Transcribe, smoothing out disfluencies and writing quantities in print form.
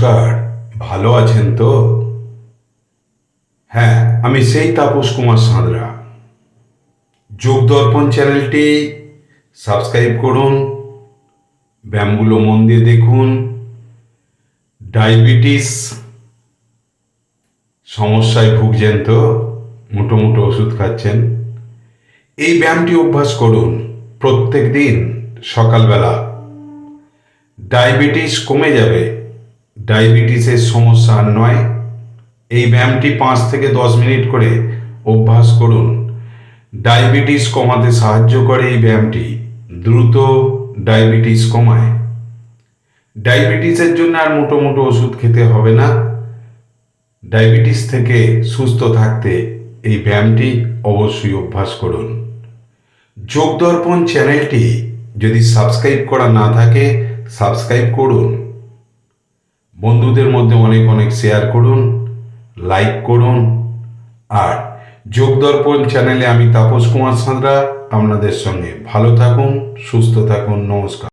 নমস্কার। ভালো আছেন তো? হ্যাঁ, আমি সেই তাপস কুমার সাঁতরা। যোগ দর্পণ চ্যানেলটি সাবস্ক্রাইব করুন, ব্যায়ামগুলো মন দিয়ে দেখুন। ডায়াবেটিস সমস্যায় ভুগছেন তো? মুটো মুটো ওষুধ খাচ্ছেন। এই ব্যায়ামটি অভ্যাস করুন প্রত্যেক দিন সকালবেলা। ডায়াবেটিস কমে যাবে, ডায়াবেটিসের সমস্যা আর নয়। এই ব্যায়ামটি 5 থেকে 10 মিনিট করে অভ্যাস করুন। ডায়াবেটিস কমাতে সাহায্য করে এই ব্যায়ামটি, দ্রুত ডায়াবেটিস কমায়। ডায়াবেটিসের জন্য আর মোটো মোটো ওষুধ খেতে হবে না। ডায়াবেটিস থেকে সুস্থ থাকতে এই ব্যায়ামটি অবশ্যই অভ্যাস করুন। যোগ দর্পণ চ্যানেলটি যদি সাবস্ক্রাইব করা না থাকে, সাবস্ক্রাইব করুন। বন্ধুদের মধ্যে অনেক অনেক শেয়ার করুন, লাইক করুন। আর যোগ দর্পণ চ্যানেলে আমি তাপস কুমার সাঁতরা আপনাদের সঙ্গে। ভালো থাকুন, সুস্থ থাকুন। নমস্কার।